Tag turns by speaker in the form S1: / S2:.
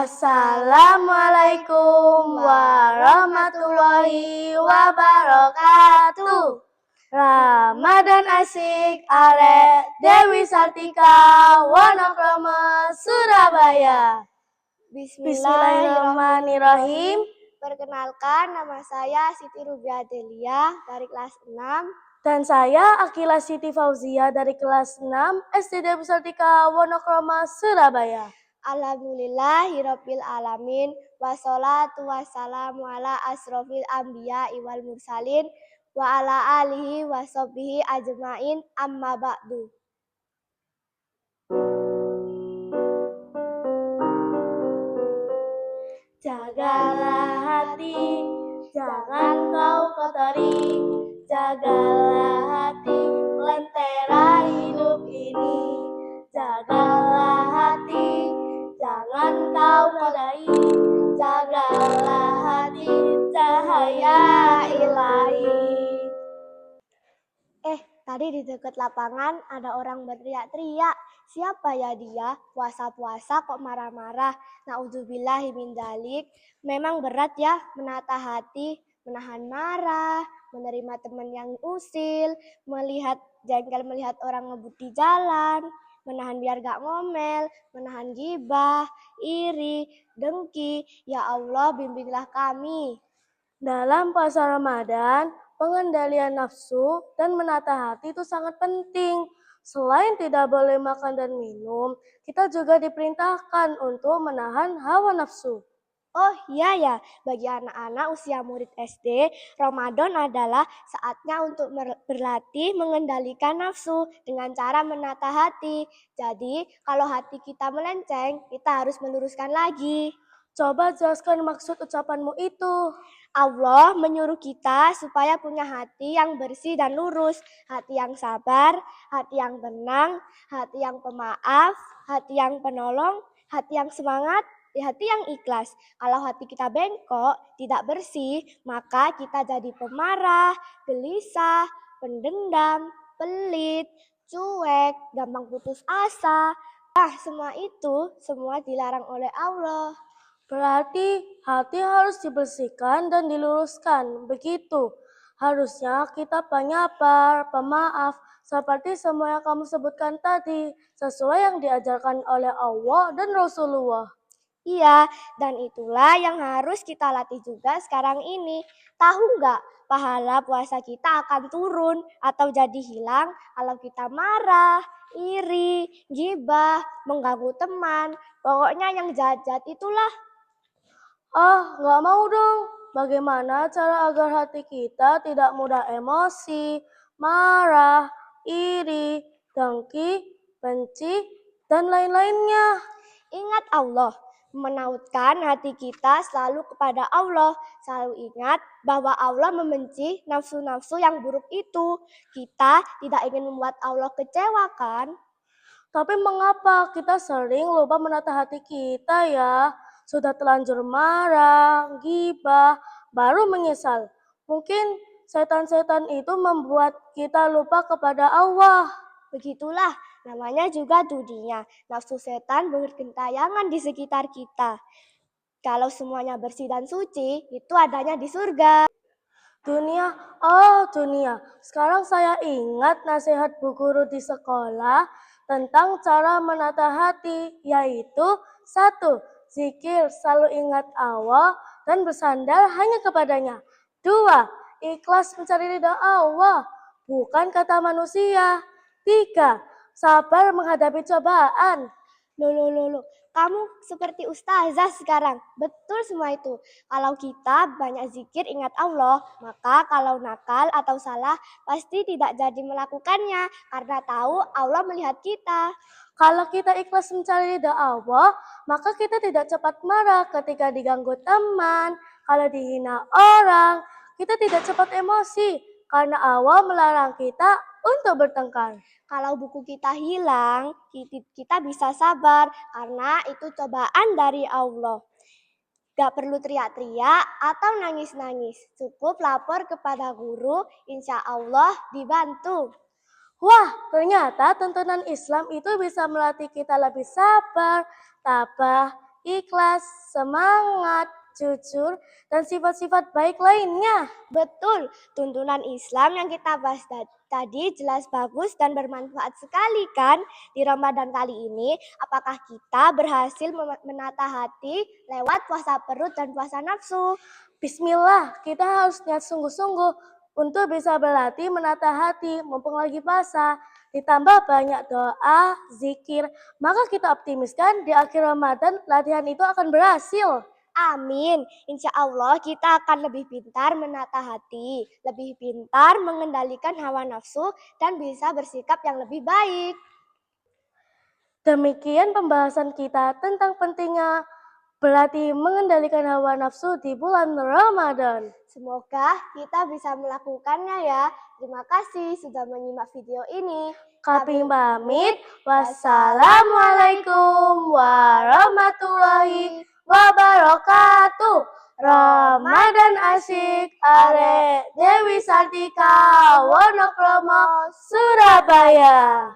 S1: Assalamualaikum warahmatullahi wabarakatuh. Ramadan asik ale Dewi Sartika Wonokromo Surabaya. Bismillahirrahmanirrahim.
S2: Perkenalkan, nama saya Siti Rubia Delia dari kelas 6.
S1: Dan saya Akila Siti Fauzia dari kelas 6 SD Dewi Sartika Wonokromo Surabaya.
S2: Alhamdulillahirabbil alamin, wassalatu wassalamu ala asrofil anbiya wal mursalin wa ala alihi wa sahbihi ajmain, amma ba'du.
S1: Jagalah hati, jangan kau kotori. Jagalah hati, lentera hidup ini. Jagalah hati, jangan kau nodai. Jagalah hati, cahaya ilahi.
S2: Tadi di dekat lapangan ada orang berteriak-teriak. Siapa ya dia? Puasa-puasa kok marah-marah. Na'udzubillahi min dzalik. Memang berat ya menata hati, menahan marah, menerima teman yang usil, jengkel melihat orang ngebut di jalan, menahan biar gak ngomel, menahan gibah, iri, dengki. Ya Allah, bimbinglah kami.
S1: Dalam puasa Ramadan, pengendalian nafsu dan menata hati itu sangat penting. Selain tidak boleh makan dan minum, kita juga diperintahkan untuk menahan hawa nafsu.
S2: Oh iya ya, bagi anak-anak usia murid SD, Ramadan adalah saatnya untuk berlatih mengendalikan nafsu dengan cara menata hati. Jadi, kalau hati kita melenceng, kita harus meluruskan lagi.
S1: Coba jelaskan maksud ucapanmu itu.
S2: Allah menyuruh kita supaya punya hati yang bersih dan lurus, hati yang sabar, hati yang tenang, hati yang pemaaf, hati yang penolong, hati yang semangat, hati yang ikhlas. Kalau hati kita bengkok, tidak bersih, maka kita jadi pemarah, gelisah, pendendam, pelit, cuek, gampang putus asa. Semua itu dilarang oleh Allah.
S1: Berarti hati harus dibersihkan dan diluruskan, begitu. Harusnya kita penyabar, pemaaf, seperti semua yang kamu sebutkan tadi, sesuai yang diajarkan oleh Allah dan Rasulullah.
S2: Iya, dan itulah yang harus kita latih juga sekarang ini. Tahu nggak, pahala puasa kita akan turun atau jadi hilang kalau kita marah, iri, gibah, mengganggu teman. Pokoknya yang jahat-jahat itulah.
S1: Nggak mau dong. Bagaimana cara agar hati kita tidak mudah emosi, marah, iri, dengki, benci, dan lain-lainnya?
S2: Ingat Allah, menautkan hati kita selalu kepada Allah. Selalu ingat bahwa Allah membenci nafsu-nafsu yang buruk itu. Kita tidak ingin membuat Allah kecewa, kan?
S1: Tapi mengapa kita sering lupa menata hati kita ya? Sudah terlanjur marah, gibah, baru menyesal. Mungkin setan-setan itu membuat kita lupa kepada Allah.
S2: Begitulah, namanya juga dunia. Nafsu setan bergentayangan di sekitar kita. Kalau semuanya bersih dan suci, itu adanya di surga.
S1: Dunia. Sekarang saya ingat nasihat bu guru di sekolah tentang cara menata hati, yaitu 1. Zikir, selalu ingat Allah dan bersandar hanya kepadanya. 2. Ikhlas mencari ridha Allah, bukan kata manusia. 3. Sabar menghadapi cobaan.
S2: Loh. Kamu seperti ustazah sekarang. Betul semua itu. Kalau kita banyak zikir ingat Allah, maka kalau nakal atau salah pasti tidak jadi melakukannya karena tahu Allah melihat kita.
S1: Kalau kita ikhlas mencari ridha Allah, maka kita tidak cepat marah ketika diganggu teman. Kalau dihina orang, kita tidak cepat emosi karena Allah melarang kita untuk bertengkar.
S2: Kalau buku kita hilang, kita bisa sabar karena itu cobaan dari Allah. Gak perlu teriak-teriak atau nangis-nangis. Cukup lapor kepada guru, insya Allah dibantu.
S1: Wah, ternyata tontonan Islam itu bisa melatih kita lebih sabar, tabah, ikhlas, semangat, jujur, dan sifat-sifat baik lainnya.
S2: Betul, tuntunan Islam yang kita bahas tadi jelas bagus dan bermanfaat sekali kan? Di Ramadan kali ini, apakah kita berhasil menata hati lewat puasa perut dan puasa nafsu?
S1: Bismillah, kita harus niat sungguh-sungguh untuk bisa berlatih menata hati mumpung lagi puasa. Ditambah banyak doa, zikir, maka kita optimiskan di akhir Ramadan latihan itu akan berhasil.
S2: Amin. Insya Allah kita akan lebih pintar menata hati, lebih pintar mengendalikan hawa nafsu, dan bisa bersikap yang lebih baik.
S1: Demikian pembahasan kita tentang pentingnya berlatih mengendalikan hawa nafsu di bulan Ramadan.
S2: Semoga kita bisa melakukannya ya. Terima kasih sudah menyimak video ini.
S1: Kami pamit. Wassalamualaikum warahmatullahi wabarakatuh. Ramadan asyik, Are Dewi Sartika, Wonokromo, Surabaya.